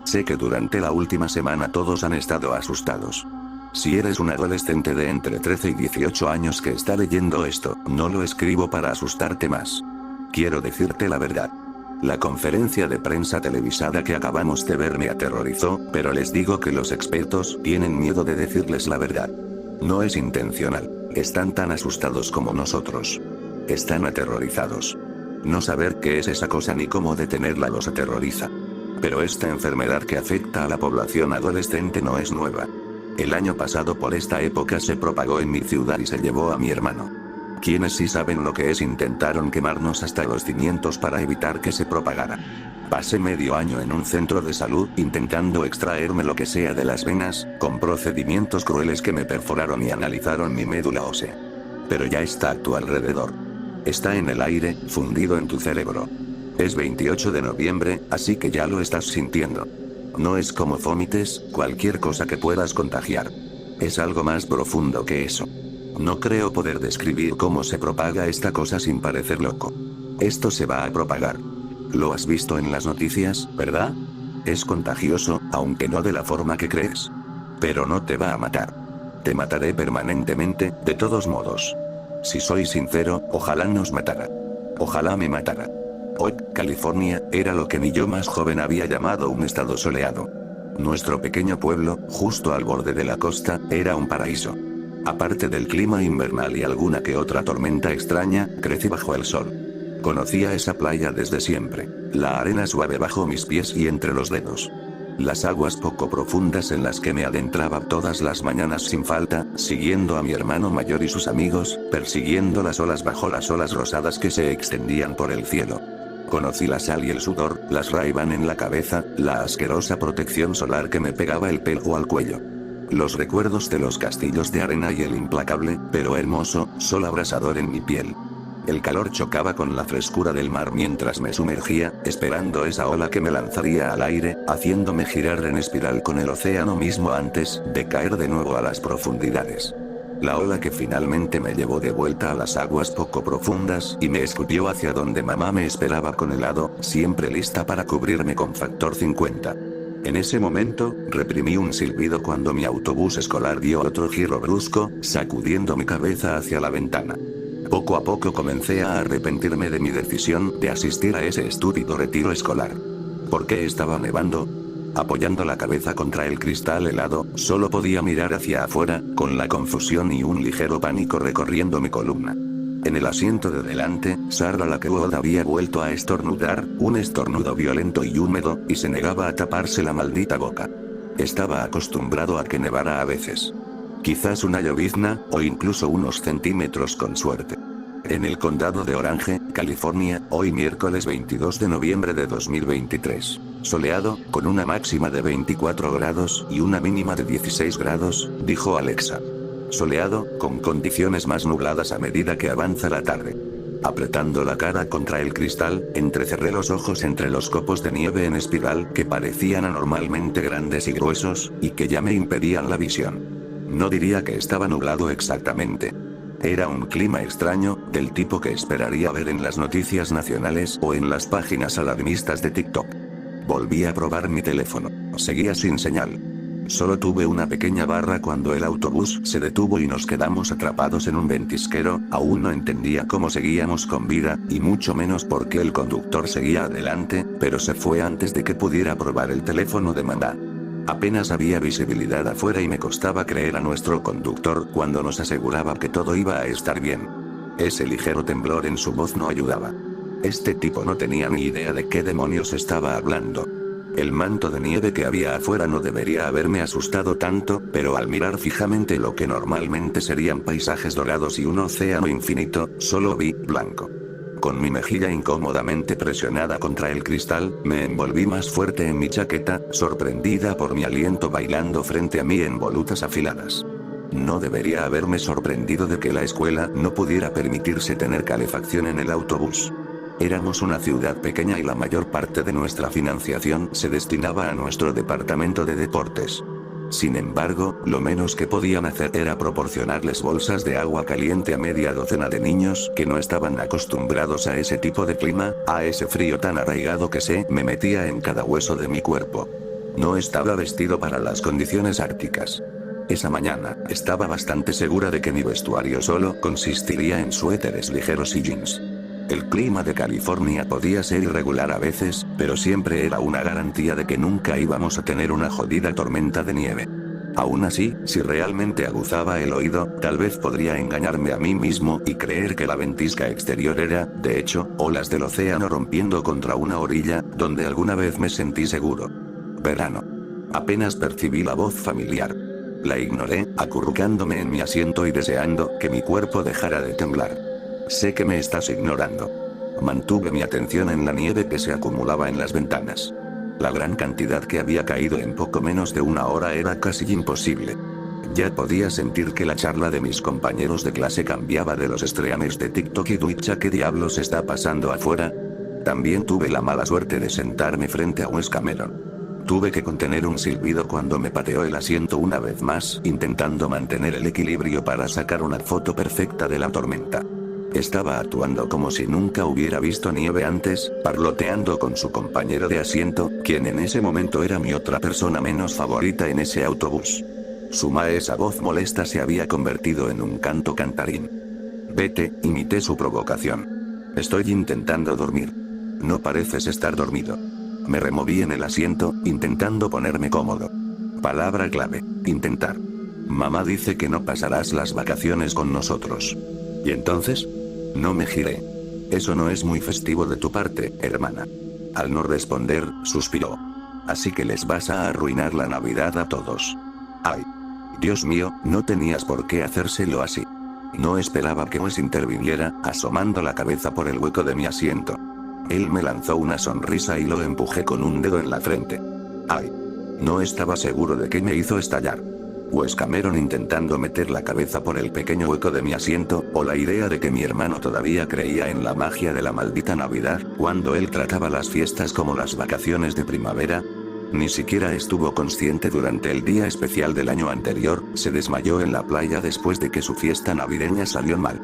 Sé que durante la última semana todos han estado asustados. Si eres un adolescente de entre 13 y 18 años que está leyendo esto, no lo escribo para asustarte más. Quiero decirte la verdad. La conferencia de prensa televisada que acabamos de ver me aterrorizó, pero les digo que los expertos tienen miedo de decirles la verdad. No es intencional, están tan asustados como nosotros. Están aterrorizados. No saber qué es esa cosa ni cómo detenerla los aterroriza. Pero esta enfermedad que afecta a la población adolescente no es nueva. El año pasado por esta época se propagó en mi ciudad y se llevó a mi hermano. Quienes sí saben lo que es intentaron quemarnos hasta los cimientos para evitar que se propagara. Pasé medio año en un centro de salud intentando extraerme lo que sea de las venas, con procedimientos crueles que me perforaron y analizaron mi médula ósea. Pero ya está a tu alrededor. Está en el aire, fundido en tu cerebro. Es 28 de noviembre, así que ya lo estás sintiendo. No es como vómites, cualquier cosa que puedas contagiar. Es algo más profundo que eso. No creo poder describir cómo se propaga esta cosa sin parecer loco. Esto se va a propagar. Lo has visto en las noticias, ¿verdad? Es contagioso, aunque no de la forma que crees. Pero no te va a matar. Te mataré permanentemente, de todos modos. Si soy sincero, ojalá nos matara. Ojalá me matara. Oak, California, era lo que mi yo más joven había llamado un estado soleado. Nuestro pequeño pueblo, justo al borde de la costa, era un paraíso. Aparte del clima invernal y alguna que otra tormenta extraña, crecí bajo el sol. Conocía esa playa desde siempre, la arena suave bajo mis pies y entre los dedos. Las aguas poco profundas en las que me adentraba todas las mañanas sin falta, siguiendo a mi hermano mayor y sus amigos, persiguiendo las olas bajo las olas rosadas que se extendían por el cielo. Conocí la sal y el sudor, las Ray-Ban en la cabeza, la asquerosa protección solar que me pegaba el pelo al cuello. Los recuerdos de los castillos de arena y el implacable, pero hermoso, sol abrasador en mi piel. El calor chocaba con la frescura del mar mientras me sumergía, esperando esa ola que me lanzaría al aire, haciéndome girar en espiral con el océano mismo antes de caer de nuevo a las profundidades. La ola que finalmente me llevó de vuelta a las aguas poco profundas y me escupió hacia donde mamá me esperaba con helado, siempre lista para cubrirme con factor 50. En ese momento, reprimí un silbido cuando mi autobús escolar dio otro giro brusco, sacudiendo mi cabeza hacia la ventana. Poco a poco comencé a arrepentirme de mi decisión de asistir a ese estúpido retiro escolar. ¿Por qué estaba nevando? Apoyando la cabeza contra el cristal helado, solo podía mirar hacia afuera, con la confusión y un ligero pánico recorriendo mi columna. En el asiento de delante, Sarah Lakewood había vuelto a estornudar, un estornudo violento y húmedo, y se negaba a taparse la maldita boca. Estaba acostumbrado a que nevara a veces. Quizás una llovizna, o incluso unos centímetros con suerte. En el condado de Orange, California, hoy miércoles 22 de noviembre de 2023. Soleado, con una máxima de 24 grados y una mínima de 16 grados, dijo Alexa. Soleado, con condiciones más nubladas a medida que avanza la tarde. Apretando la cara contra el cristal, entrecerré los ojos entre los copos de nieve en espiral que parecían anormalmente grandes y gruesos, y que ya me impedían la visión. No diría que estaba nublado exactamente. Era un clima extraño, del tipo que esperaría ver en las noticias nacionales o en las páginas alarmistas de TikTok. Volví a probar mi teléfono. Seguía sin señal. Solo tuve una pequeña barra cuando el autobús se detuvo y nos quedamos atrapados en un ventisquero. Aún no entendía cómo seguíamos con vida, y mucho menos por qué el conductor seguía adelante, pero se fue antes de que pudiera probar el teléfono de mamá. Apenas había visibilidad afuera y me costaba creer a nuestro conductor cuando nos aseguraba que todo iba a estar bien. Ese ligero temblor en su voz no ayudaba. Este tipo no tenía ni idea de qué demonios estaba hablando. El manto de nieve que había afuera no debería haberme asustado tanto, pero al mirar fijamente lo que normalmente serían paisajes dorados y un océano infinito, solo vi blanco. Con mi mejilla incómodamente presionada contra el cristal, me envolví más fuerte en mi chaqueta, sorprendida por mi aliento bailando frente a mí en volutas afiladas. No debería haberme sorprendido de que la escuela no pudiera permitirse tener calefacción en el autobús. Éramos una ciudad pequeña y la mayor parte de nuestra financiación se destinaba a nuestro departamento de deportes. Sin embargo, lo menos que podían hacer era proporcionarles bolsas de agua caliente a media docena de niños que no estaban acostumbrados a ese tipo de clima, a ese frío tan arraigado que se me metía en cada hueso de mi cuerpo. No estaba vestido para las condiciones árticas. Esa mañana, estaba bastante segura de que mi vestuario solo consistiría en suéteres ligeros y jeans. El clima de California podía ser irregular a veces, pero siempre era una garantía de que nunca íbamos a tener una jodida tormenta de nieve. Aún así, si realmente aguzaba el oído, tal vez podría engañarme a mí mismo y creer que la ventisca exterior era, de hecho, olas del océano rompiendo contra una orilla, donde alguna vez me sentí seguro. Verano. Apenas percibí la voz familiar. La ignoré, acurrucándome en mi asiento y deseando que mi cuerpo dejara de temblar. Sé que me estás ignorando. Mantuve mi atención en la nieve que se acumulaba en las ventanas. La gran cantidad que había caído en poco menos de una hora era casi imposible. Ya podía sentir que la charla de mis compañeros de clase cambiaba de los streamers de TikTok y Twitch a ¿qué diablos está pasando afuera? También tuve la mala suerte de sentarme frente a Wes Cameron. Tuve que contener un silbido cuando me pateó el asiento una vez más, intentando mantener el equilibrio para sacar una foto perfecta de la tormenta. Estaba actuando como si nunca hubiera visto nieve antes, parloteando con su compañero de asiento, quien en ese momento era mi otra persona menos favorita en ese autobús. Su maesa voz molesta se había convertido en un canto cantarín. Vete, imité su provocación. Estoy intentando dormir. No pareces estar dormido. Me removí en el asiento, intentando ponerme cómodo. Palabra clave, intentar. Mamá dice que no pasarás las vacaciones con nosotros. ¿Y entonces? No me giré. Eso no es muy festivo de tu parte, hermana. Al no responder, suspiró. Así que les vas a arruinar la Navidad a todos. Ay. Dios mío, no tenías por qué hacérselo así. No esperaba que Wes interviniera, asomando la cabeza por el hueco de mi asiento. Él me lanzó una sonrisa y lo empujé con un dedo en la frente. Ay. No estaba seguro de qué me hizo estallar. Wes Cameron intentando meter la cabeza por el pequeño hueco de mi asiento, o la idea de que mi hermano todavía creía en la magia de la maldita Navidad, cuando él trataba las fiestas como las vacaciones de primavera. Ni siquiera estuvo consciente durante el día especial del año anterior, se desmayó en la playa después de que su fiesta navideña salió mal.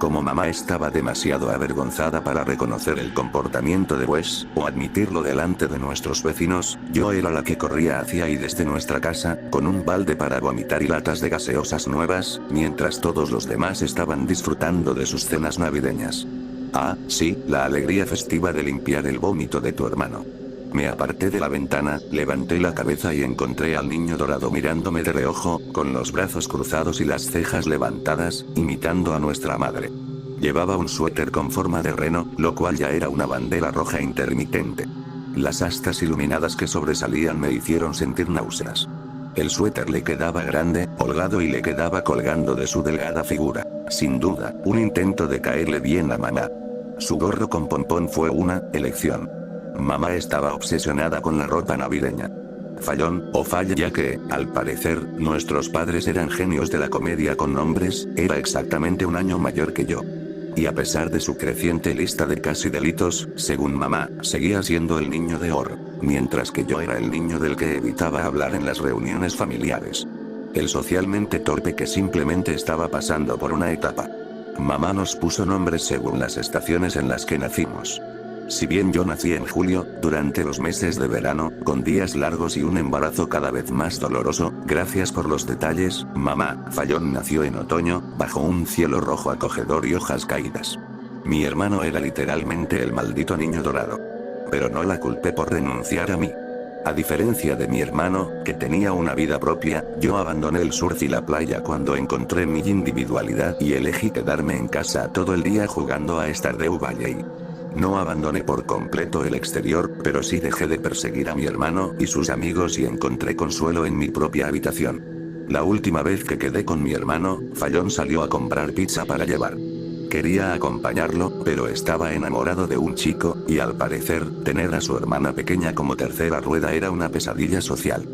Como mamá estaba demasiado avergonzada para reconocer el comportamiento de Wes, o admitirlo delante de nuestros vecinos, yo era la que corría hacia y desde nuestra casa, con un balde para vomitar y latas de gaseosas nuevas, mientras todos los demás estaban disfrutando de sus cenas navideñas. Ah, sí, la alegría festiva de limpiar el vómito de tu hermano. Me aparté de la ventana, levanté la cabeza y encontré al niño dorado mirándome de reojo, con los brazos cruzados y las cejas levantadas, imitando a nuestra madre. Llevaba un suéter con forma de reno, lo cual ya era una bandera roja intermitente. Las astas iluminadas que sobresalían me hicieron sentir náuseas. El suéter le quedaba grande, holgado y le quedaba colgando de su delgada figura. Sin duda, un intento de caerle bien a mamá. Su gorro con pompón fue una elección. Mamá estaba obsesionada con la ropa navideña. Fallón, o falla ya que, al parecer, nuestros padres eran genios de la comedia con nombres, era exactamente un año mayor que yo. Y a pesar de su creciente lista de casi delitos, según mamá, seguía siendo el niño de oro, mientras que yo era el niño del que evitaba hablar en las reuniones familiares. El socialmente torpe que simplemente estaba pasando por una etapa. Mamá nos puso nombres según las estaciones en las que nacimos. Si bien yo nací en julio, durante los meses de verano, con días largos y un embarazo cada vez más doloroso, gracias por los detalles, mamá, Fallón nació en otoño, bajo un cielo rojo acogedor y hojas caídas. Mi hermano era literalmente el maldito niño dorado. Pero no la culpé por renunciar a mí. A diferencia de mi hermano, que tenía una vida propia, yo abandoné el surf y la playa cuando encontré mi individualidad y elegí quedarme en casa todo el día jugando a Stardew Valley. No abandoné por completo el exterior, pero sí dejé de perseguir a mi hermano y sus amigos y encontré consuelo en mi propia habitación. La última vez que quedé con mi hermano, Fallón salió a comprar pizza para llevar. Quería acompañarlo, pero estaba enamorado de un chico, y al parecer, tener a su hermana pequeña como tercera rueda era una pesadilla social.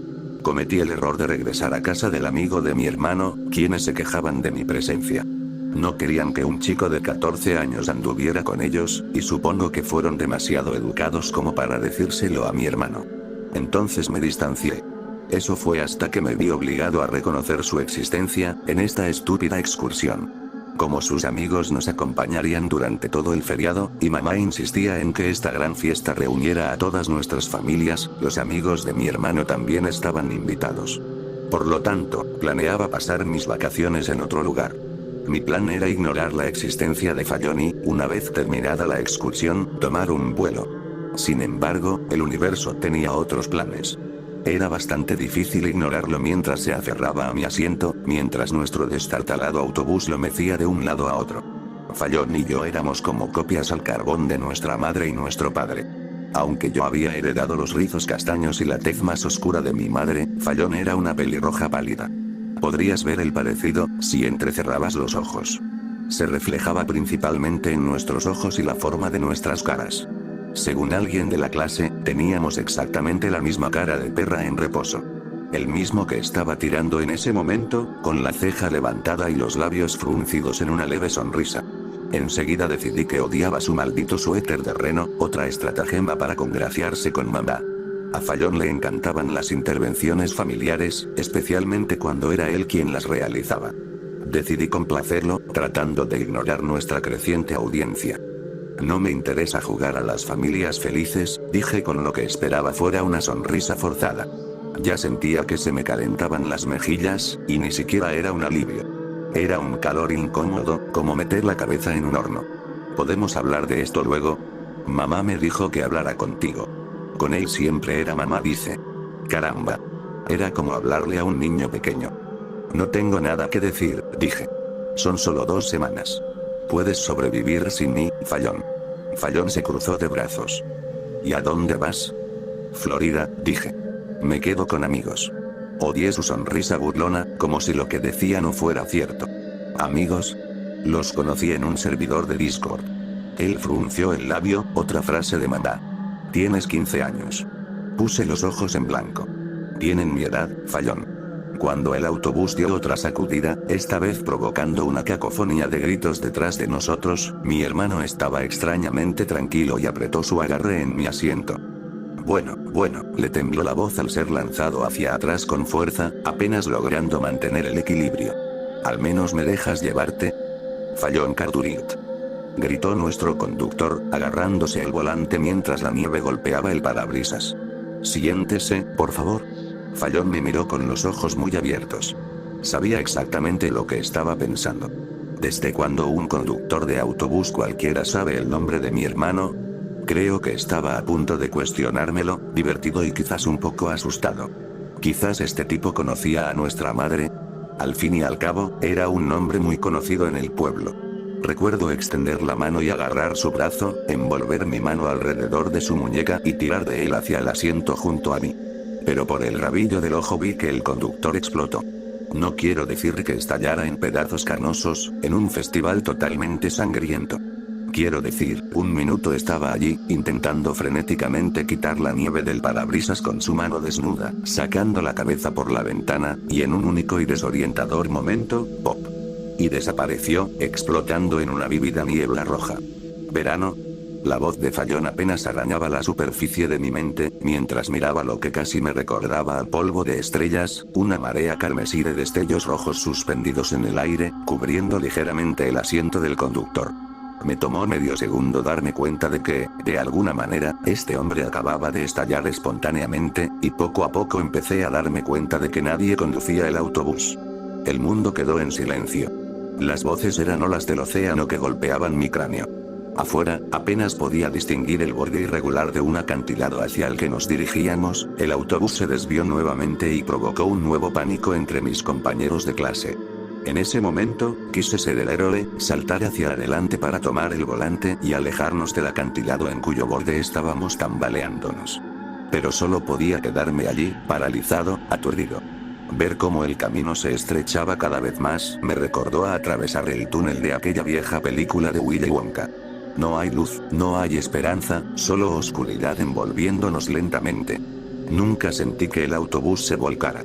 Cometí el error de regresar a casa del amigo de mi hermano, quienes se quejaban de mi presencia. No querían que un chico de 14 años anduviera con ellos, y supongo que fueron demasiado educados como para decírselo a mi hermano. Entonces me distancié. Eso fue hasta que me vi obligado a reconocer su existencia, en esta estúpida excursión. Como sus amigos nos acompañarían durante todo el feriado, y mamá insistía en que esta gran fiesta reuniera a todas nuestras familias, los amigos de mi hermano también estaban invitados. Por lo tanto, planeaba pasar mis vacaciones en otro lugar. Mi plan era ignorar la existencia de Fallon y, una vez terminada la excursión, tomar un vuelo. Sin embargo, el universo tenía otros planes. Era bastante difícil ignorarlo mientras se aferraba a mi asiento, mientras nuestro destartalado autobús lo mecía de un lado a otro. Fallon y yo éramos como copias al carbón de nuestra madre y nuestro padre. Aunque yo había heredado los rizos castaños y la tez más oscura de mi madre, Fallon era una pelirroja pálida. Podrías ver el parecido, si entrecerrabas los ojos. Se reflejaba principalmente en nuestros ojos y la forma de nuestras caras. Según alguien de la clase, teníamos exactamente la misma cara de perra en reposo. El mismo que estaba tirando en ese momento, con la ceja levantada y los labios fruncidos en una leve sonrisa. Enseguida decidí que odiaba su maldito suéter de reno, otra estratagema para congraciarse con mamá. A Fallon le encantaban las intervenciones familiares, especialmente cuando era él quien las realizaba. Decidí complacerlo, tratando de ignorar nuestra creciente audiencia. No me interesa jugar a las familias felices, dije con lo que esperaba fuera una sonrisa forzada. Ya sentía que se me calentaban las mejillas, y ni siquiera era un alivio. Era un calor incómodo, como meter la cabeza en un horno. ¿Podemos hablar de esto luego? Mamá me dijo que hablara contigo. Con él siempre era mamá, dice. Caramba. Era como hablarle a un niño pequeño. No tengo nada que decir, dije. Son solo 2 semanas. Puedes sobrevivir sin mí, Fallon. Fallon se cruzó de brazos. ¿Y a dónde vas? Florida, dije. Me quedo con amigos. Odié su sonrisa burlona, como si lo que decía no fuera cierto. ¿Amigos? Los conocí en un servidor de Discord. Él frunció el labio, otra frase de mamá. Tienes 15 años. Puse los ojos en blanco. Tienen mi edad, Fallon. Cuando el autobús dio otra sacudida, esta vez provocando una cacofonía de gritos detrás de nosotros, mi hermano estaba extrañamente tranquilo y apretó su agarre en mi asiento. Bueno, le tembló la voz al ser lanzado hacia atrás con fuerza, apenas logrando mantener el equilibrio. ¿Al menos me dejas llevarte? Fallon Cartwright, gritó nuestro conductor, agarrándose el volante mientras la nieve golpeaba el parabrisas. Siéntese, por favor. Fallon me miró con los ojos muy abiertos. Sabía exactamente lo que estaba pensando. ¿Desde cuando un conductor de autobús cualquiera sabe el nombre de mi hermano? Creo que estaba a punto de cuestionármelo, divertido y quizás un poco asustado. Quizás este tipo conocía a nuestra madre. Al fin y al cabo, era un nombre muy conocido en el pueblo. Recuerdo extender la mano y agarrar su brazo, envolver mi mano alrededor de su muñeca y tirar de él hacia el asiento junto a mí. Pero por el rabillo del ojo vi que el conductor explotó. No quiero decir que estallara en pedazos carnosos, en un festival totalmente sangriento. Quiero decir, un minuto estaba allí, intentando frenéticamente quitar la nieve del parabrisas con su mano desnuda, sacando la cabeza por la ventana, y en un único y desorientador momento, ¡pop! Y desapareció, explotando en una vívida niebla roja. ¿Verano? La voz de Fallon apenas arañaba la superficie de mi mente, mientras miraba lo que casi me recordaba al polvo de estrellas, una marea carmesí de destellos rojos suspendidos en el aire, cubriendo ligeramente el asiento del conductor. Me tomó medio segundo darme cuenta de que, de alguna manera, este hombre acababa de estallar espontáneamente, y poco a poco empecé a darme cuenta de que nadie conducía el autobús. El mundo quedó en silencio. Las voces eran olas del océano que golpeaban mi cráneo. Afuera, apenas podía distinguir el borde irregular de un acantilado hacia el que nos dirigíamos, el autobús se desvió nuevamente y provocó un nuevo pánico entre mis compañeros de clase. En ese momento, quise ser el héroe, saltar hacia adelante para tomar el volante y alejarnos del acantilado en cuyo borde estábamos tambaleándonos. Pero solo podía quedarme allí, paralizado, aturdido. Ver cómo el camino se estrechaba cada vez más me recordó a atravesar el túnel de aquella vieja película de Willy Wonka. No hay luz, no hay esperanza, solo oscuridad envolviéndonos lentamente. Nunca sentí que el autobús se volcara.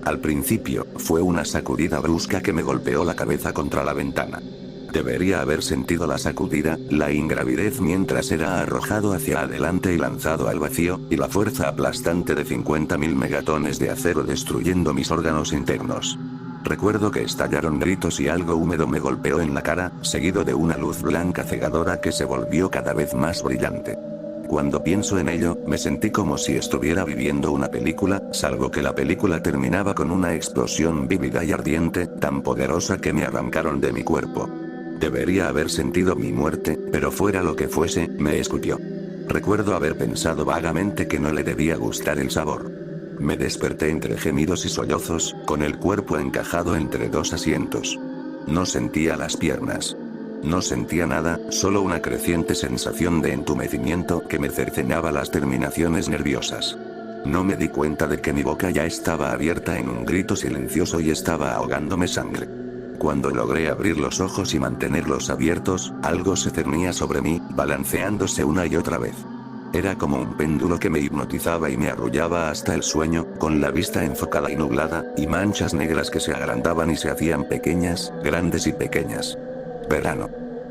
Al principio, fue una sacudida brusca que me golpeó la cabeza contra la ventana. Debería haber sentido la sacudida, la ingravidez mientras era arrojado hacia adelante y lanzado al vacío, y la fuerza aplastante de 50.000 megatones de acero destruyendo mis órganos internos. Recuerdo que estallaron gritos y algo húmedo me golpeó en la cara, seguido de una luz blanca cegadora que se volvió cada vez más brillante. Cuando pienso en ello, me sentí como si estuviera viviendo una película, salvo que la película terminaba con una explosión vívida y ardiente, tan poderosa que me arrancaron de mi cuerpo. Debería haber sentido mi muerte, pero fuera lo que fuese, me escupió. Recuerdo haber pensado vagamente que no le debía gustar el sabor. Me desperté entre gemidos y sollozos, con el cuerpo encajado entre dos asientos. No sentía las piernas. No sentía nada, solo una creciente sensación de entumecimiento que me cercenaba las terminaciones nerviosas. No me di cuenta de que mi boca ya estaba abierta en un grito silencioso y estaba ahogándome sangre. Cuando logré abrir los ojos y mantenerlos abiertos, algo se cernía sobre mí, balanceándose una y otra vez. Era como un péndulo que me hipnotizaba y me arrullaba hasta el sueño, con la vista enfocada y nublada, y manchas negras que se agrandaban y se hacían pequeñas, grandes y pequeñas. Verano.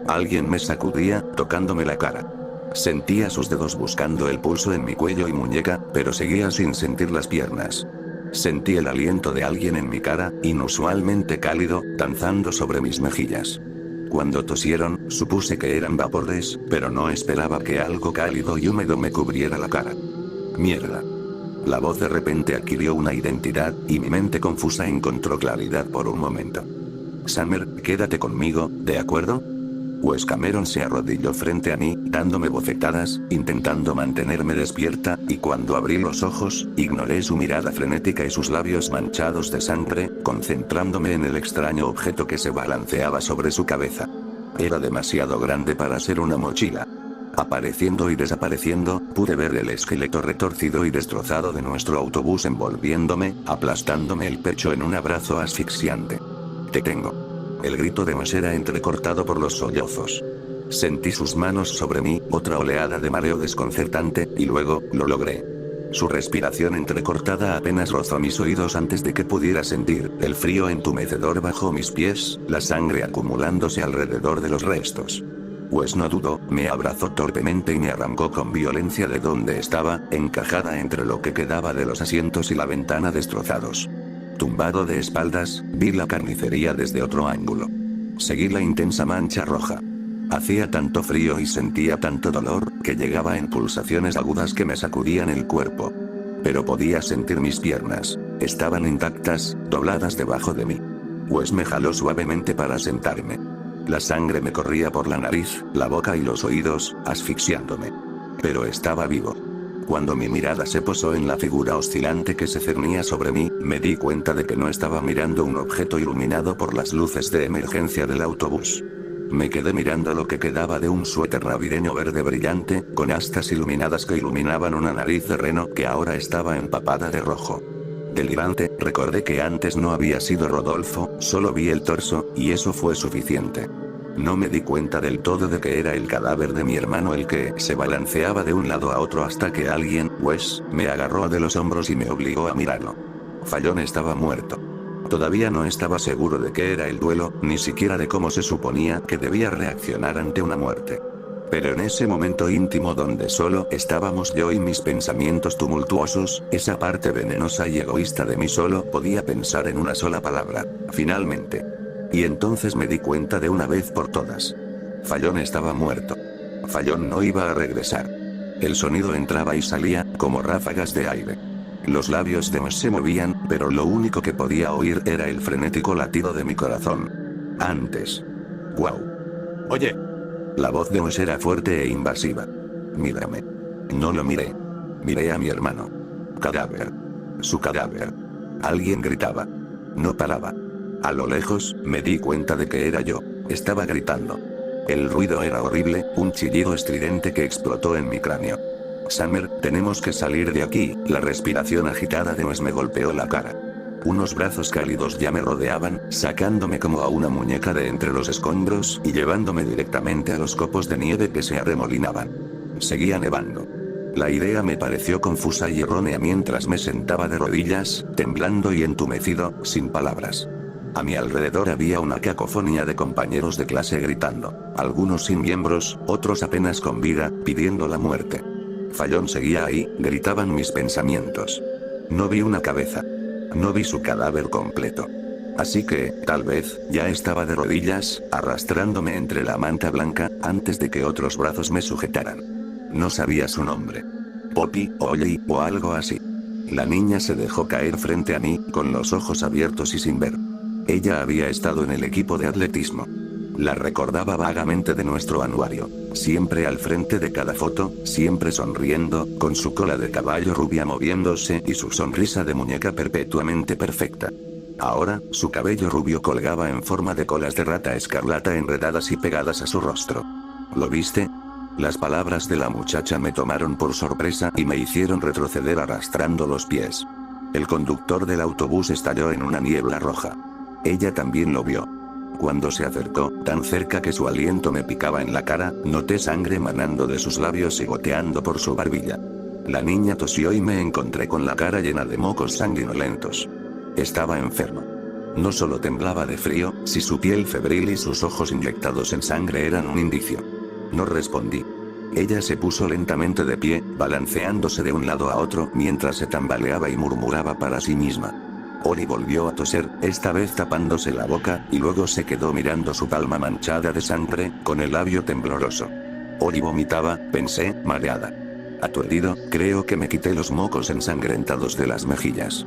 Alguien me sacudía, tocándome la cara. Sentía sus dedos buscando el pulso en mi cuello y muñeca, pero seguía sin sentir las piernas. Sentí el aliento de alguien en mi cara, inusualmente cálido, danzando sobre mis mejillas. Cuando tosieron, supuse que eran vapores, pero no esperaba que algo cálido y húmedo me cubriera la cara. Mierda. La voz de repente adquirió una identidad, y mi mente confusa encontró claridad por un momento. Summer, quédate conmigo, ¿de acuerdo? Wes Cameron se arrodilló frente a mí, dándome bofetadas, intentando mantenerme despierta, y cuando abrí los ojos, ignoré su mirada frenética y sus labios manchados de sangre, concentrándome en el extraño objeto que se balanceaba sobre su cabeza. Era demasiado grande para ser una mochila. Apareciendo y desapareciendo, pude ver el esqueleto retorcido y destrozado de nuestro autobús envolviéndome, aplastándome el pecho en un abrazo asfixiante. Te tengo. El grito de Wes era entrecortado por los sollozos. Sentí sus manos sobre mí, otra oleada de mareo desconcertante, y luego, lo logré. Su respiración entrecortada apenas rozó mis oídos antes de que pudiera sentir el frío entumecedor bajo mis pies, la sangre acumulándose alrededor de los restos. Wes no dudó, me abrazó torpemente y me arrancó con violencia de donde estaba, encajada entre lo que quedaba de los asientos y la ventana destrozados. Tumbado de espaldas, vi la carnicería desde otro ángulo. Seguí la intensa mancha roja. Hacía tanto frío y sentía tanto dolor, que llegaba en pulsaciones agudas que me sacudían el cuerpo. Pero podía sentir mis piernas. Estaban intactas, dobladas debajo de mí. Wes me jaló suavemente para sentarme. La sangre me corría por la nariz, la boca y los oídos, asfixiándome. Pero estaba vivo. Cuando mi mirada se posó en la figura oscilante que se cernía sobre mí, me di cuenta de que no estaba mirando un objeto iluminado por las luces de emergencia del autobús. Me quedé mirando lo que quedaba de un suéter navideño verde brillante, con astas iluminadas que iluminaban una nariz de reno que ahora estaba empapada de rojo. Delirante, recordé que antes no había sido Rodolfo, solo vi el torso, y eso fue suficiente. No me di cuenta del todo de que era el cadáver de mi hermano el que se balanceaba de un lado a otro hasta que alguien, Wes, me agarró de los hombros y me obligó a mirarlo. Fallon estaba muerto. Todavía no estaba seguro de qué era el duelo, ni siquiera de cómo se suponía que debía reaccionar ante una muerte. Pero en ese momento íntimo donde solo estábamos yo y mis pensamientos tumultuosos, esa parte venenosa y egoísta de mí solo podía pensar en una sola palabra: finalmente. Y entonces me di cuenta de una vez por todas. Fallon estaba muerto. Fallon no iba a regresar. El sonido entraba y salía, como ráfagas de aire. Los labios de Wes se movían, pero lo único que podía oír era el frenético latido de mi corazón. Antes. ¡Guau! Oye. La voz de Wes era fuerte e invasiva. Mírame. No lo miré. Miré a mi hermano. Cadáver. Su cadáver. Alguien gritaba. No paraba. A lo lejos, me di cuenta de que era yo. Estaba gritando. El ruido era horrible, un chillido estridente que explotó en mi cráneo. Summer, tenemos que salir de aquí. La respiración agitada de Wes me golpeó la cara. Unos brazos cálidos ya me rodeaban, sacándome como a una muñeca de entre los escombros y llevándome directamente a los copos de nieve que se arremolinaban. Seguía nevando. La idea me pareció confusa y errónea mientras me sentaba de rodillas, temblando y entumecido, sin palabras. A mi alrededor había una cacofonía de compañeros de clase gritando, algunos sin miembros, otros apenas con vida, pidiendo la muerte. Fallon seguía ahí, gritaban mis pensamientos. No vi una cabeza. No vi su cadáver completo. Así que, tal vez, ya estaba de rodillas, arrastrándome entre la manta blanca, antes de que otros brazos me sujetaran. No sabía su nombre. Poppy, Ollie, o algo así. La niña se dejó caer frente a mí, con los ojos abiertos y sin ver. Ella había estado en el equipo de atletismo. La recordaba vagamente de nuestro anuario. Siempre al frente de cada foto, siempre sonriendo, con su cola de caballo rubia moviéndose y su sonrisa de muñeca perpetuamente perfecta. Ahora, su cabello rubio colgaba en forma de colas de rata escarlata enredadas y pegadas a su rostro. ¿Lo viste? Las palabras de la muchacha me tomaron por sorpresa y me hicieron retroceder arrastrando los pies. El conductor del autobús estalló en una niebla roja. Ella también lo vio. Cuando se acercó, tan cerca que su aliento me picaba en la cara, noté sangre manando de sus labios y goteando por su barbilla. La niña tosió y me encontré con la cara llena de mocos sanguinolentos. Estaba enferma. No solo temblaba de frío, si su piel febril y sus ojos inyectados en sangre eran un indicio. No respondí. Ella se puso lentamente de pie, balanceándose de un lado a otro mientras se tambaleaba y murmuraba para sí misma. Ollie volvió a toser, esta vez tapándose la boca, y luego se quedó mirando su palma manchada de sangre, con el labio tembloroso. Ollie vomitaba, pensé, mareada. Aturdido, creo que me quité los mocos ensangrentados de las mejillas.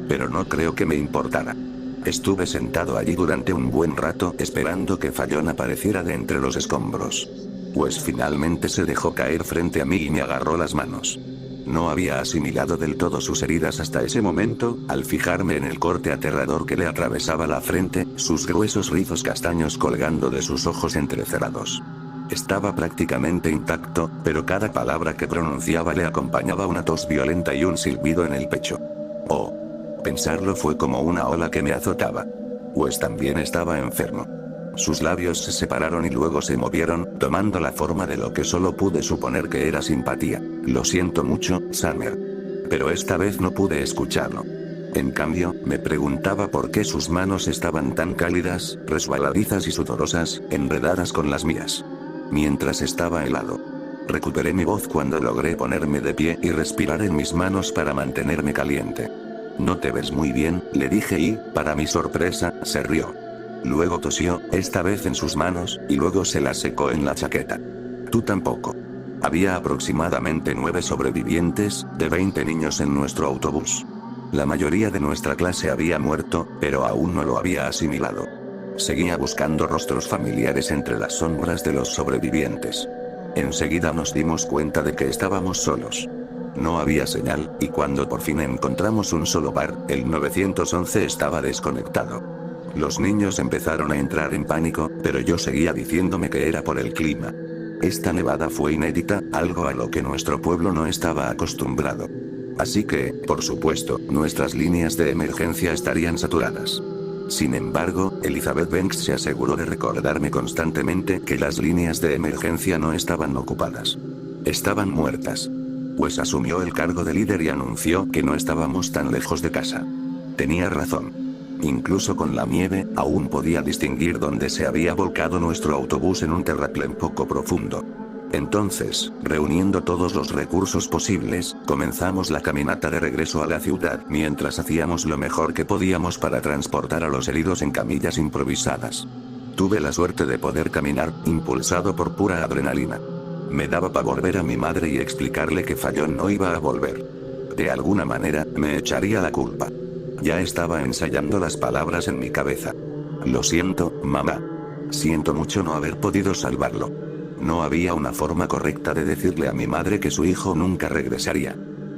Pero no creo que me importara. Estuve sentado allí durante un buen rato esperando que Fallon apareciera de entre los escombros. Pues finalmente se dejó caer frente a mí y me agarró las manos. No había asimilado del todo sus heridas hasta ese momento, al fijarme en el corte aterrador que le atravesaba la frente, sus gruesos rizos castaños colgando de sus ojos entrecerrados. Estaba prácticamente intacto, pero cada palabra que pronunciaba le acompañaba una tos violenta y un silbido en el pecho. Oh. Pensarlo fue como una ola que me azotaba. Pues también estaba enfermo. Sus labios se separaron y luego se movieron, tomando la forma de lo que solo pude suponer que era simpatía. Lo siento mucho, Summer. Pero esta vez no pude escucharlo. En cambio, me preguntaba por qué sus manos estaban tan cálidas, resbaladizas y sudorosas, enredadas con las mías. Mientras estaba helado. Recuperé mi voz cuando logré ponerme de pie y respirar en mis manos para mantenerme caliente. No te ves muy bien, le dije y, para mi sorpresa, se rió. Luego tosió, esta vez en sus manos, y luego se la secó en la chaqueta. Tú tampoco. Había aproximadamente 9 sobrevivientes, de 20 niños en nuestro autobús. La mayoría de nuestra clase había muerto, pero aún no lo había asimilado. Seguía buscando rostros familiares entre las sombras de los sobrevivientes. Enseguida nos dimos cuenta de que estábamos solos. No había señal, y cuando por fin encontramos un solo bar, el 911 estaba desconectado. Los niños empezaron a entrar en pánico, pero yo seguía diciéndome que era por el clima. Esta nevada fue inédita, algo a lo que nuestro pueblo no estaba acostumbrado. Así que, por supuesto, nuestras líneas de emergencia estarían saturadas. Sin embargo, Elizabeth Banks se aseguró de recordarme constantemente que las líneas de emergencia no estaban ocupadas. Estaban muertas. Pues asumió el cargo de líder y anunció que no estábamos tan lejos de casa. Tenía razón. Incluso con la nieve, aún podía distinguir dónde se había volcado nuestro autobús en un terraplén poco profundo. Entonces, reuniendo todos los recursos posibles, comenzamos la caminata de regreso a la ciudad mientras hacíamos lo mejor que podíamos para transportar a los heridos en camillas improvisadas. Tuve la suerte de poder caminar, impulsado por pura adrenalina. Me daba pavor ver a mi madre y explicarle que Fallon no iba a volver. De alguna manera, me echaría la culpa. Ya estaba ensayando las palabras en mi cabeza. Lo siento, mamá. Siento mucho no haber podido salvarlo. No había una forma correcta de decirle a mi madre que su hijo nunca regresaría.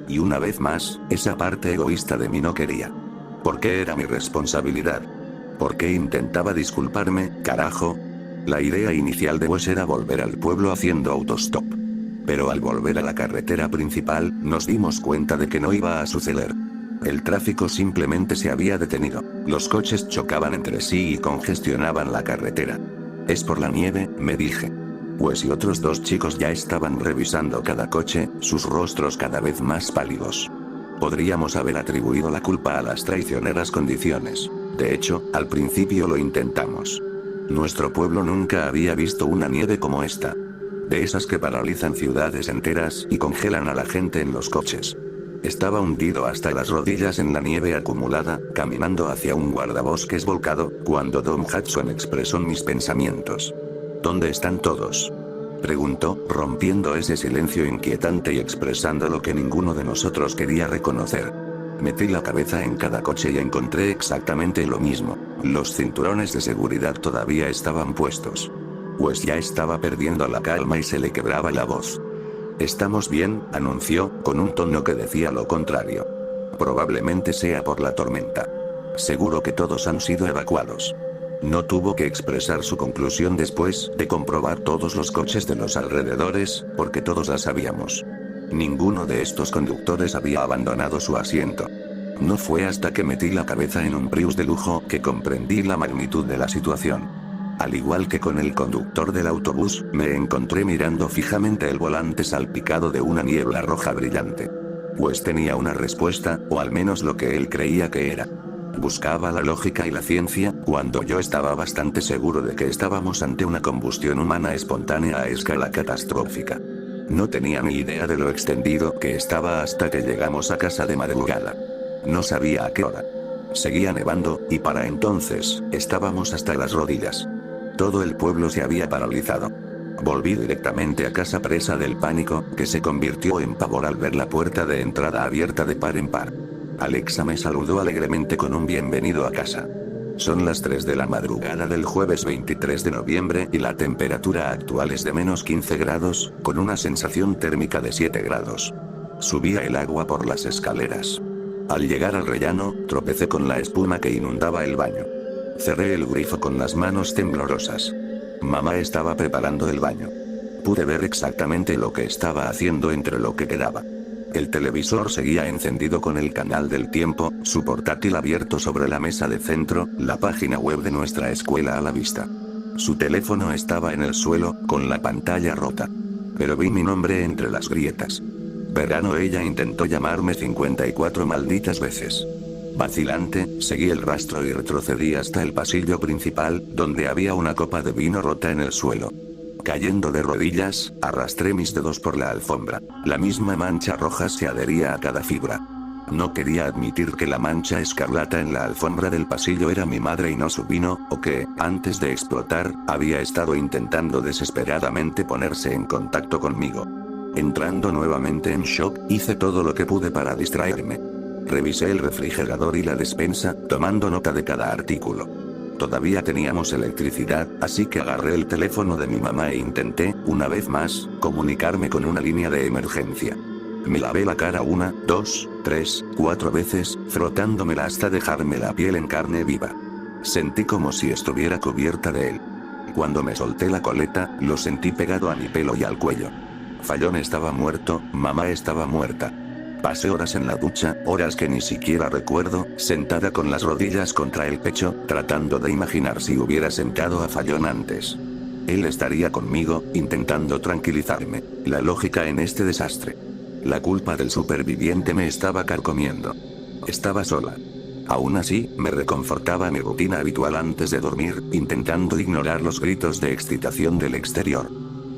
Y una vez más, esa parte egoísta de mí no quería. ¿Por qué era mi responsabilidad? ¿Por qué intentaba disculparme, carajo? La idea inicial de Wes era volver al pueblo haciendo autostop. Pero al volver a la carretera principal, nos dimos cuenta de que no iba a suceder. El tráfico simplemente se había detenido. Los coches chocaban entre sí y congestionaban la carretera. Es por la nieve, me dije. Wes y otros 2 chicos ya estaban revisando cada coche, sus rostros cada vez más pálidos. Podríamos haber atribuido la culpa a las traicioneras condiciones. De hecho, al principio lo intentamos. Nuestro pueblo nunca había visto una nieve como esta. De esas que paralizan ciudades enteras y congelan a la gente en los coches. Estaba hundido hasta las rodillas en la nieve acumulada, caminando hacia un guardabosques volcado, cuando Don Hudson expresó mis pensamientos. ¿Dónde están todos?, preguntó, rompiendo ese silencio inquietante y expresando lo que ninguno de nosotros quería reconocer. Metí la cabeza en cada coche y encontré exactamente lo mismo. Los cinturones de seguridad todavía estaban puestos. Pues ya estaba perdiendo la calma y se le quebraba la voz. «Estamos bien», anunció, con un tono que decía lo contrario. «Probablemente sea por la tormenta. Seguro que todos han sido evacuados». No tuvo que expresar su conclusión después de comprobar todos los coches de los alrededores, porque todos la sabíamos. Ninguno de estos conductores había abandonado su asiento. No fue hasta que metí la cabeza en un Prius de lujo que comprendí la magnitud de la situación. Al igual que con el conductor del autobús, me encontré mirando fijamente el volante salpicado de una niebla roja brillante. Pues tenía una respuesta, o al menos lo que él creía que era. Buscaba la lógica y la ciencia, cuando yo estaba bastante seguro de que estábamos ante una combustión humana espontánea a escala catastrófica. No tenía ni idea de lo extendido que estaba hasta que llegamos a casa de madrugada. No sabía a qué hora. Seguía nevando, y para entonces, estábamos hasta las rodillas. Todo el pueblo se había paralizado. Volví directamente a casa presa del pánico, que se convirtió en pavor al ver la puerta de entrada abierta de par en par. Alexa me saludó alegremente con un bienvenido a casa. Son las 3 de la madrugada del jueves 23 de noviembre y la temperatura actual es de -15 grados, con una sensación térmica de 7 grados. Subía el agua por las escaleras. Al llegar al rellano, tropecé con la espuma que inundaba el baño. Cerré el grifo con las manos temblorosas. Mamá estaba preparando el baño. Pude ver exactamente lo que estaba haciendo entre lo que quedaba. El televisor seguía encendido con el canal del tiempo, su portátil abierto sobre la mesa de centro, la página web de nuestra escuela a la vista. Su teléfono estaba en el suelo, con la pantalla rota. Pero vi mi nombre entre las grietas. Verano. Ella intentó llamarme 54 malditas veces. Vacilante, seguí el rastro y retrocedí hasta el pasillo principal, donde había una copa de vino rota en el suelo. Cayendo de rodillas, arrastré mis dedos por la alfombra. La misma mancha roja se adhería a cada fibra. No quería admitir que la mancha escarlata en la alfombra del pasillo era mi madre y no su vino, o que, antes de explotar, había estado intentando desesperadamente ponerse en contacto conmigo. Entrando nuevamente en shock, hice todo lo que pude para distraerme. Revisé el refrigerador y la despensa, tomando nota de cada artículo. Todavía teníamos electricidad, así que agarré el teléfono de mi mamá e intenté, una vez más, comunicarme con una línea de emergencia. Me lavé la cara 1, 2, 3, 4 veces, frotándomela hasta dejarme la piel en carne viva. Sentí como si estuviera cubierta de él. Cuando me solté la coleta, lo sentí pegado a mi pelo y al cuello. Fallón estaba muerto, mamá estaba muerta. Pasé horas en la ducha, horas que ni siquiera recuerdo, sentada con las rodillas contra el pecho, tratando de imaginar si hubiera sentado a Fallón antes. Él estaría conmigo, intentando tranquilizarme. La lógica en este desastre. La culpa del superviviente me estaba carcomiendo. Estaba sola. Aún así, me reconfortaba mi rutina habitual antes de dormir, intentando ignorar los gritos de excitación del exterior.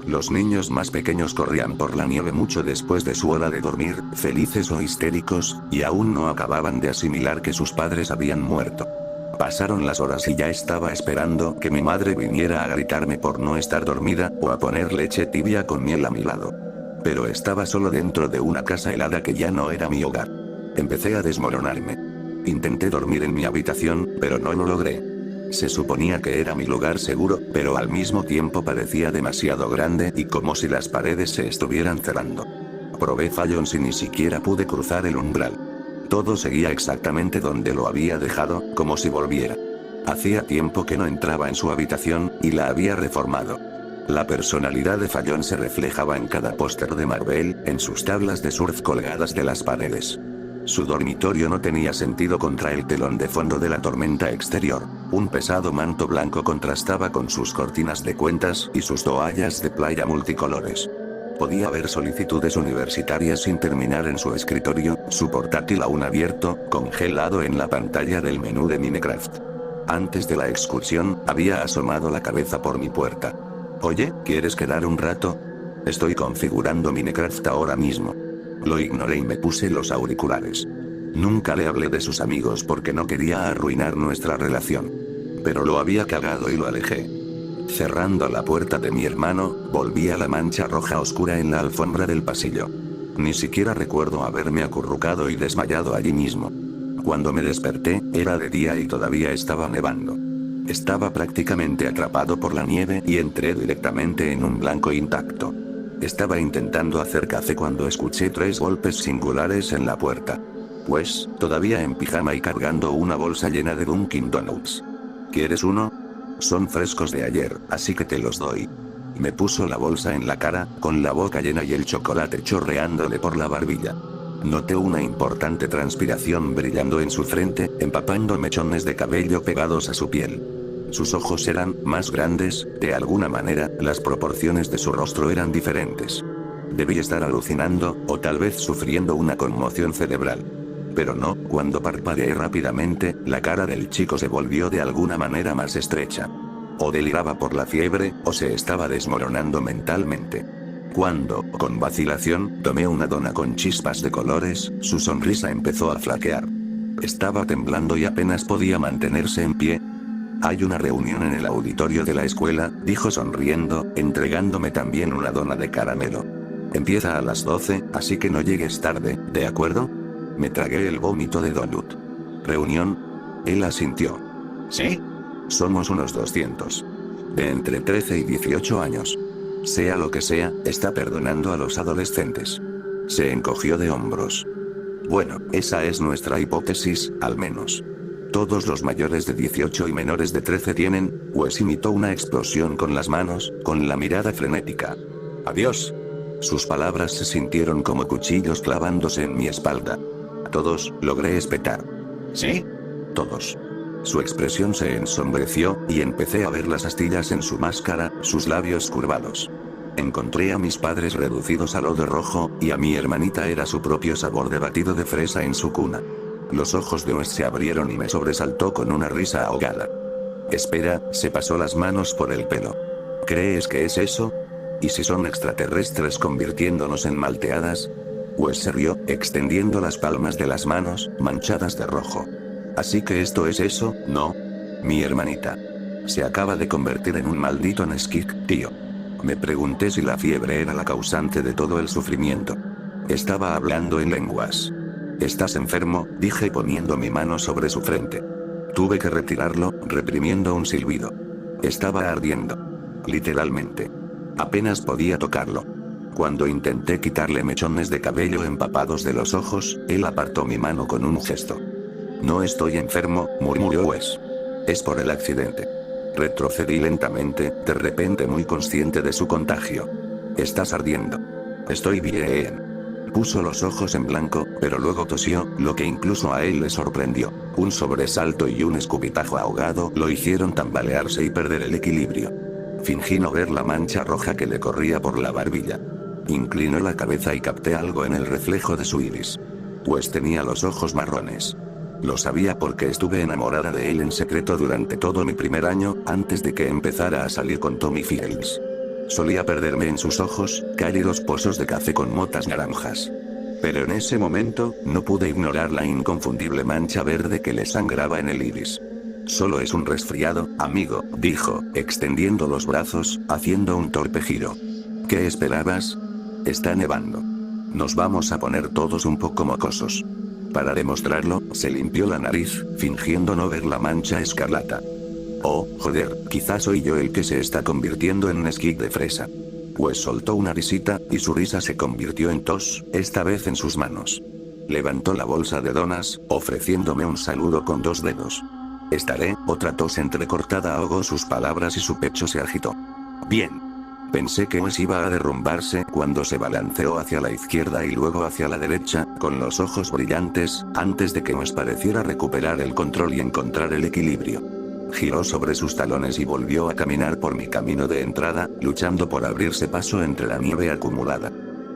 Los niños más pequeños corrían por la nieve mucho después de su hora de dormir, felices o histéricos, y aún no acababan de asimilar que sus padres habían muerto. Pasaron las horas y ya estaba esperando que mi madre viniera a gritarme por no estar dormida, o a poner leche tibia con miel a mi lado. Pero estaba solo dentro de una casa helada que ya no era mi hogar. Empecé a desmoronarme. Intenté dormir en mi habitación, pero no lo logré. Se suponía que era mi lugar seguro, pero al mismo tiempo parecía demasiado grande y como si las paredes se estuvieran cerrando. Probé Fallon y ni siquiera pude cruzar el umbral. Todo seguía exactamente donde lo había dejado, como si volviera. Hacía tiempo que no entraba en su habitación, y la había reformado. La personalidad de Fallon se reflejaba en cada póster de Marvel, en sus tablas de surf colgadas de las paredes. Su dormitorio no tenía sentido contra el telón de fondo de la tormenta exterior. Un pesado manto blanco contrastaba con sus cortinas de cuentas y sus toallas de playa multicolores. Podía ver solicitudes universitarias sin terminar en su escritorio, su portátil aún abierto, congelado en la pantalla del menú de Minecraft. Antes de la excursión, había asomado la cabeza por mi puerta. «Oye, ¿quieres quedar un rato? Estoy configurando Minecraft ahora mismo». Lo ignoré y me puse los auriculares. Nunca le hablé de sus amigos porque no quería arruinar nuestra relación. Pero lo había cagado y lo alejé. Cerrando la puerta de mi hermano, volví a la mancha roja oscura en la alfombra del pasillo. Ni siquiera recuerdo haberme acurrucado y desmayado allí mismo. Cuando me desperté, era de día y todavía estaba nevando. Estaba prácticamente atrapado por la nieve y entré directamente en un blanco intacto. Estaba intentando hacer café cuando escuché 3 golpes singulares en la puerta. Pues, todavía en pijama y cargando una bolsa llena de Dunkin' Donuts. ¿Quieres uno? Son frescos de ayer, así que te los doy. Me puso la bolsa en la cara, con la boca llena y el chocolate chorreándole por la barbilla. Noté una importante transpiración brillando en su frente, empapando mechones de cabello pegados a su piel. Sus ojos eran más grandes, de alguna manera, las proporciones de su rostro eran diferentes. Debí estar alucinando, o tal vez sufriendo una conmoción cerebral. Pero no, cuando parpadeé rápidamente, la cara del chico se volvió de alguna manera más estrecha. O deliraba por la fiebre, o se estaba desmoronando mentalmente. Cuando, con vacilación, tomé una dona con chispas de colores, su sonrisa empezó a flaquear. Estaba temblando y apenas podía mantenerse en pie. Hay una reunión en el auditorio de la escuela, dijo sonriendo, entregándome también una dona de caramelo. Empieza a las 12, así que no llegues tarde, ¿de acuerdo? Me tragué el vómito de donut. ¿Reunión? Él asintió. ¿Sí? Somos unos 200. De entre 13 y 18 años. Sea lo que sea, está perdonando a los adolescentes. Se encogió de hombros. Bueno, esa es nuestra hipótesis, al menos. Todos los mayores de 18 y menores de 13 tienen, pues imitó una explosión con las manos, con la mirada frenética. Adiós. Sus palabras se sintieron como cuchillos clavándose en mi espalda. Todos, logré espetar. ¿Sí? Todos. Su expresión se ensombreció, y empecé a ver las astillas en su máscara, sus labios curvados. Encontré a mis padres reducidos a lodo rojo, y a mi hermanita era su propio sabor de batido de fresa en su cuna. Los ojos de Wes se abrieron y me sobresaltó con una risa ahogada. Espera, se pasó las manos por el pelo. ¿Crees que es eso? ¿Y si son extraterrestres convirtiéndonos en malteadas? Wes se rió, extendiendo las palmas de las manos, manchadas de rojo. Así que esto es eso, ¿no? Mi hermanita. Se acaba de convertir en un maldito Neskik, tío. Me pregunté si la fiebre era la causante de todo el sufrimiento. Estaba hablando en lenguas. ¿Estás enfermo?, dije poniendo mi mano sobre su frente. Tuve que retirarlo, reprimiendo un silbido. Estaba ardiendo. Literalmente. Apenas podía tocarlo. Cuando intenté quitarle mechones de cabello empapados de los ojos, él apartó mi mano con un gesto. No estoy enfermo, murmuró Wes. Es por el accidente. Retrocedí lentamente, de repente muy consciente de su contagio. Estás ardiendo. Estoy bien. Puso los ojos en blanco, pero luego tosió, lo que incluso a él le sorprendió. Un sobresalto y un escupitajo ahogado lo hicieron tambalearse y perder el equilibrio. Fingí no ver la mancha roja que le corría por la barbilla. Inclinó la cabeza y capté algo en el reflejo de su iris. Pues tenía los ojos marrones. Lo sabía porque estuve enamorada de él en secreto durante todo mi primer año, antes de que empezara a salir con Tommy Fields. Solía perderme en sus ojos, cálidos pozos de café con motas naranjas. Pero en ese momento, no pude ignorar la inconfundible mancha verde que le sangraba en el iris. Solo es un resfriado, amigo, dijo, extendiendo los brazos, haciendo un torpe giro. ¿Qué esperabas? Está nevando. Nos vamos a poner todos un poco mocosos. Para demostrarlo, se limpió la nariz, fingiendo no ver la mancha escarlata. Oh, joder, quizás soy yo el que se está convirtiendo en Neskik de fresa. Pues soltó una risita, y su risa se convirtió en tos, esta vez en sus manos. Levantó la bolsa de donas, ofreciéndome un saludo con 2 dedos. Estaré, otra tos entrecortada ahogó sus palabras y su pecho se agitó. Bien. Pensé que Wes iba a derrumbarse cuando se balanceó hacia la izquierda y luego hacia la derecha, con los ojos brillantes, antes de que Wes pareciera recuperar el control y encontrar el equilibrio. Giró sobre sus talones y volvió a caminar por mi camino de entrada, luchando por abrirse paso entre la nieve acumulada.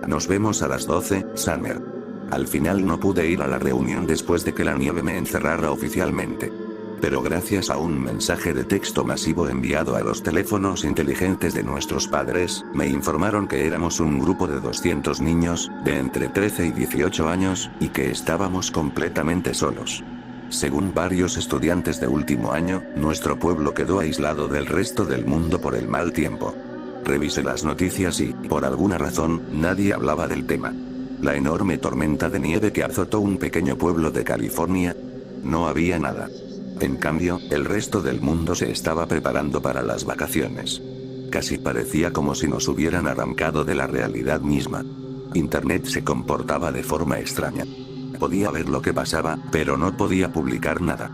Nos vemos a las 12, Summer. Al final no pude ir a la reunión después de que la nieve me encerrara oficialmente. Pero gracias a un mensaje de texto masivo enviado a los teléfonos inteligentes de nuestros padres, me informaron que éramos un grupo de 200 niños, de entre 13 y 18 años, y que estábamos completamente solos. Según varios estudiantes de último año, nuestro pueblo quedó aislado del resto del mundo por el mal tiempo. Revisé las noticias y, por alguna razón, nadie hablaba del tema. La enorme tormenta de nieve que azotó un pequeño pueblo de California. No había nada. En cambio, el resto del mundo se estaba preparando para las vacaciones. Casi parecía como si nos hubieran arrancado de la realidad misma. Internet se comportaba de forma extraña. Podía ver lo que pasaba, pero no podía publicar nada.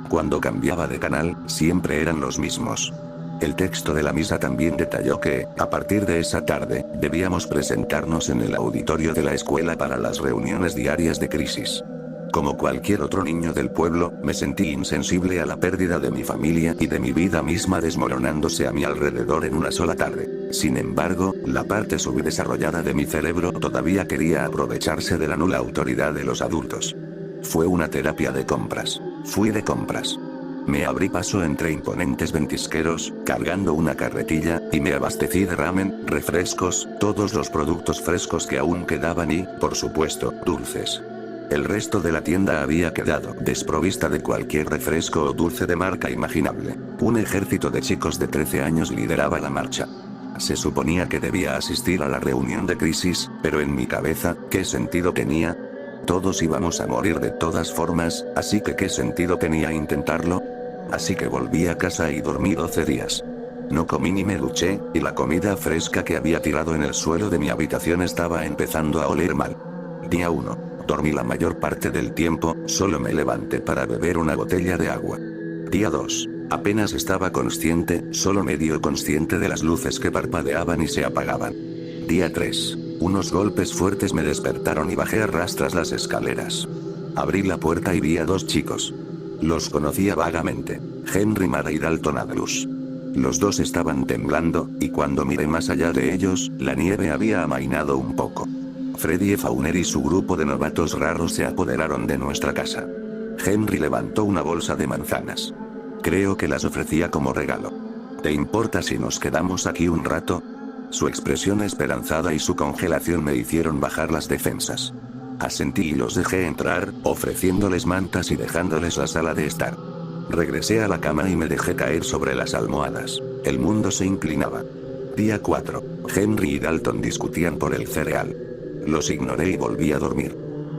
Cuando cambiaba de canal, siempre eran los mismos. El texto de la misa también detalló que, a partir de esa tarde, debíamos presentarnos en el auditorio de la escuela para las reuniones diarias de crisis. Como cualquier otro niño del pueblo, me sentí insensible a la pérdida de mi familia y de mi vida misma desmoronándose a mi alrededor en una sola tarde. Sin embargo, la parte subdesarrollada de mi cerebro todavía quería aprovecharse de la nula autoridad de los adultos. Fue una terapia de compras. Fui de compras. Me abrí paso entre imponentes ventisqueros, cargando una carretilla, y me abastecí de ramen, refrescos, todos los productos frescos que aún quedaban y, por supuesto, dulces. El resto de la tienda había quedado desprovista de cualquier refresco o dulce de marca imaginable. Un ejército de chicos de 13 años lideraba la marcha. Se suponía que debía asistir a la reunión de crisis, pero en mi cabeza, ¿qué sentido tenía? Todos íbamos a morir de todas formas, así que ¿qué sentido tenía intentarlo? Así que volví a casa y dormí 12 días. No comí ni me duché, y la comida fresca que había tirado en el suelo de mi habitación estaba empezando a oler mal. Día 1. Dormí la mayor parte del tiempo, solo me levanté para beber una botella de agua. Día 2. Apenas estaba consciente, solo medio consciente de las luces que parpadeaban y se apagaban. Día 3. Unos golpes fuertes me despertaron y bajé a rastras las escaleras. Abrí la puerta y vi a dos chicos. Los conocía vagamente. Henry Mara y Dalton Adlus. Los dos estaban temblando, y cuando miré más allá de ellos, la nieve había amainado un poco. Freddie Fauner y su grupo de novatos raros se apoderaron de nuestra casa. Henry levantó una bolsa de manzanas. Creo que las ofrecía como regalo. ¿Te importa si nos quedamos aquí un rato? Su expresión esperanzada y su congelación me hicieron bajar las defensas. Asentí y los dejé entrar, ofreciéndoles mantas y dejándoles la sala de estar. Regresé a la cama y me dejé caer sobre las almohadas. El mundo se inclinaba. Día 4. Henry y Dalton discutían por el cereal. Los ignoré y volví a dormir.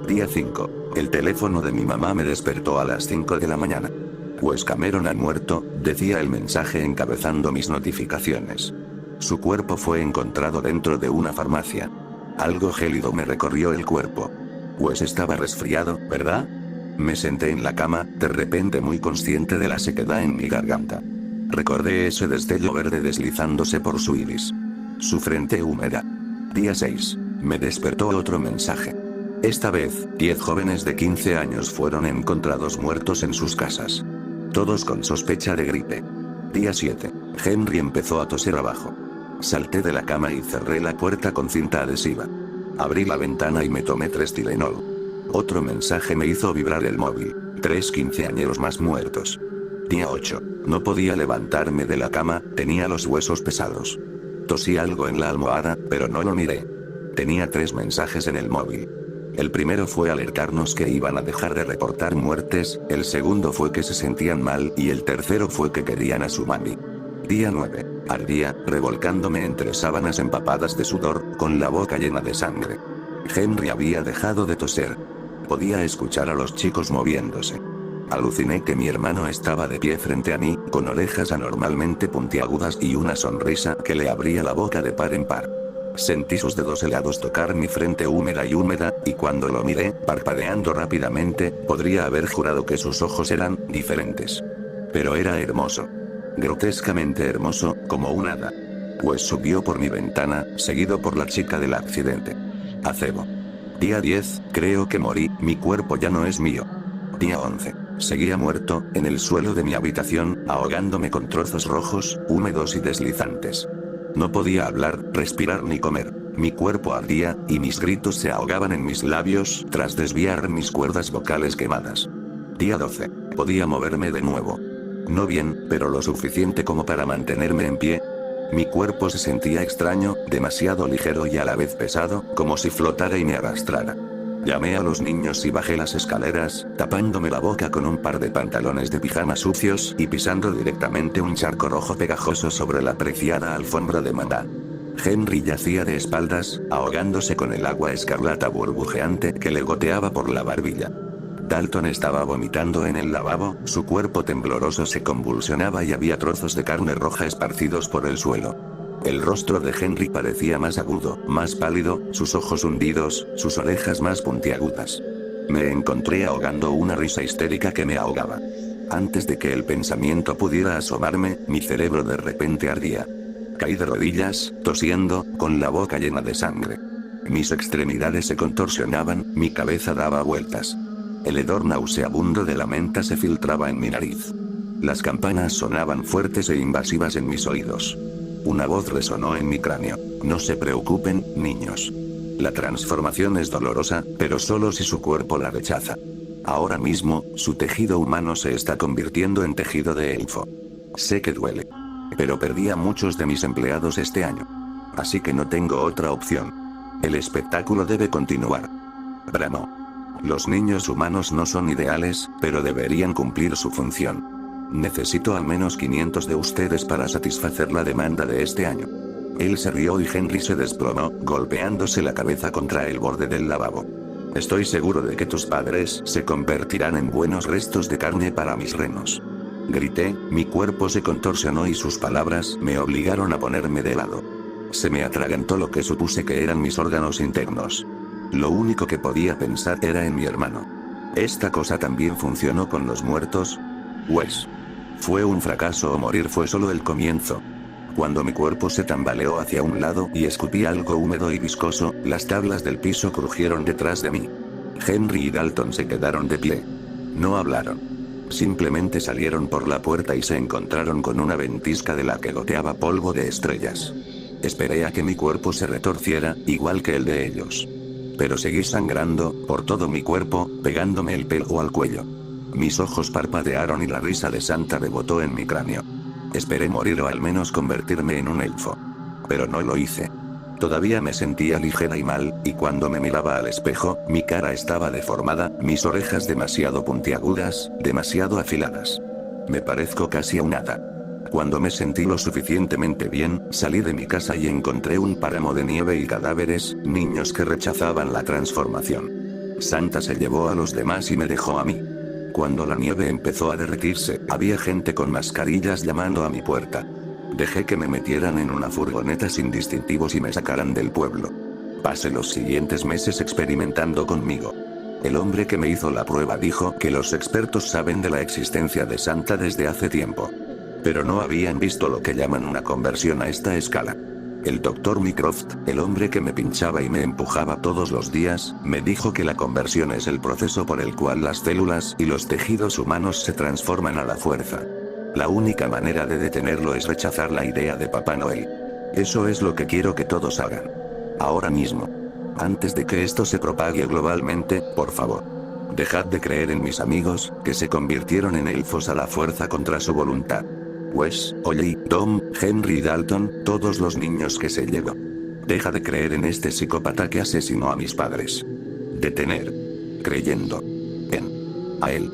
Día 5. El teléfono de mi mamá me despertó a las 5 de la mañana. Wes Cameron ha muerto, decía el mensaje encabezando mis notificaciones. Su cuerpo fue encontrado dentro de una farmacia. Algo gélido me recorrió el cuerpo. Wes estaba resfriado, ¿verdad? Me senté en la cama, de repente muy consciente de la sequedad en mi garganta. Recordé ese destello verde deslizándose por su iris. Su frente húmeda. Día 6. Me despertó otro mensaje. Esta vez, 10 jóvenes de 15 años fueron encontrados muertos en sus casas. Todos con sospecha de gripe. Día 7. Henry empezó a toser abajo. Salté de la cama y cerré la puerta con cinta adhesiva. Abrí la ventana y me tomé 3 Tylenol. Otro mensaje me hizo vibrar el móvil. 3 quinceañeros más muertos. Día 8. No podía levantarme de la cama, tenía los huesos pesados. Tosí algo en la almohada, pero no lo miré. Tenía 3 mensajes en el móvil. El primero fue alertarnos que iban a dejar de reportar muertes, el segundo fue que se sentían mal y el tercero fue que querían a su mami. Día 9. Ardía, revolcándome entre sábanas empapadas de sudor, con la boca llena de sangre. Henry había dejado de toser. Podía escuchar a los chicos moviéndose. Aluciné que mi hermano estaba de pie frente a mí, con orejas anormalmente puntiagudas y una sonrisa que le abría la boca de par en par. Sentí sus dedos helados tocar mi frente húmeda, y cuando lo miré, parpadeando rápidamente, podría haber jurado que sus ojos eran diferentes. Pero era hermoso. Grotescamente hermoso, como un hada. Pues subió por mi ventana, seguido por la chica del accidente. Acebo. Día 10, creo que morí, mi cuerpo ya no es mío. Día 11. Seguía muerto, en el suelo de mi habitación, ahogándome con trozos rojos, húmedos y deslizantes. No podía hablar, respirar ni comer. Mi cuerpo ardía, y mis gritos se ahogaban en mis labios, tras desviar mis cuerdas vocales quemadas. Día 12. Podía moverme de nuevo. No bien, pero lo suficiente como para mantenerme en pie. Mi cuerpo se sentía extraño, demasiado ligero y a la vez pesado, como si flotara y me arrastrara. Llamé a los niños y bajé las escaleras, tapándome la boca con un par de pantalones de pijama sucios y pisando directamente un charco rojo pegajoso sobre la preciada alfombra de madá. Henry yacía de espaldas, ahogándose con el agua escarlata burbujeante que le goteaba por la barbilla. Dalton estaba vomitando en el lavabo, su cuerpo tembloroso se convulsionaba y había trozos de carne roja esparcidos por el suelo. El rostro de Henry parecía más agudo, más pálido, sus ojos hundidos, sus orejas más puntiagudas. Me encontré ahogando una risa histérica que me ahogaba. Antes de que el pensamiento pudiera asomarme, mi cerebro de repente ardía. Caí de rodillas, tosiendo, con la boca llena de sangre. Mis extremidades se contorsionaban, mi cabeza daba vueltas. El hedor nauseabundo de la menta se filtraba en mi nariz. Las campanas sonaban fuertes e invasivas en mis oídos. Una voz resonó en mi cráneo. No se preocupen, niños. La transformación es dolorosa, pero solo si su cuerpo la rechaza. Ahora mismo, su tejido humano se está convirtiendo en tejido de elfo. Sé que duele. Pero perdí a muchos de mis empleados este año. Así que no tengo otra opción. El espectáculo debe continuar. Bramó. Los niños humanos no son ideales, pero deberían cumplir su función. Necesito al menos 500 de ustedes para satisfacer la demanda de este año. Él se rió y Henry se desplomó, golpeándose la cabeza contra el borde del lavabo. Estoy seguro de que tus padres se convertirán en buenos restos de carne para mis renos. Grité, mi cuerpo se contorsionó y sus palabras me obligaron a ponerme de lado. Se me atragantó lo que supuse que eran mis órganos internos. Lo único que podía pensar era en mi hermano. ¿Esta cosa también funcionó con los muertos? Pues. ¿Fue un fracaso o morir fue solo el comienzo? Cuando mi cuerpo se tambaleó hacia un lado y escupí algo húmedo y viscoso, las tablas del piso crujieron detrás de mí. Henry y Dalton se quedaron de pie. No hablaron. Simplemente salieron por la puerta y se encontraron con una ventisca de la que goteaba polvo de estrellas. Esperé a que mi cuerpo se retorciera, igual que el de ellos. Pero seguí sangrando, por todo mi cuerpo, pegándome el pelo al cuello. Mis ojos parpadearon y la risa de Santa rebotó en mi cráneo. Esperé morir o al menos convertirme en un elfo. Pero no lo hice. Todavía me sentía ligera y mal, y cuando me miraba al espejo, mi cara estaba deformada, mis orejas demasiado puntiagudas, demasiado afiladas. Me parezco casi a un hada. Cuando me sentí lo suficientemente bien, salí de mi casa y encontré un páramo de nieve y cadáveres, niños que rechazaban la transformación. Santa se llevó a los demás y me dejó a mí. Cuando la nieve empezó a derretirse, había gente con mascarillas llamando a mi puerta. Dejé que me metieran en una furgoneta sin distintivos y me sacaran del pueblo. Pasé los siguientes meses experimentando conmigo. El hombre que me hizo la prueba dijo que los expertos saben de la existencia de Santa desde hace tiempo. Pero no habían visto lo que llaman una conversión a esta escala. El Dr. Mycroft, el hombre que me pinchaba y me empujaba todos los días, me dijo que la conversión es el proceso por el cual las células y los tejidos humanos se transforman a la fuerza. La única manera de detenerlo es rechazar la idea de Papá Noel. Eso es lo que quiero que todos hagan. Ahora mismo. Antes de que esto se propague globalmente, por favor. Dejad de creer en mis amigos, que se convirtieron en elfos a la fuerza contra su voluntad. Wes, Ollie, Tom, Henry y Dalton, todos los niños que se llevó. Deja de creer en este psicópata que asesinó a mis padres. Detener. Creyendo. A él.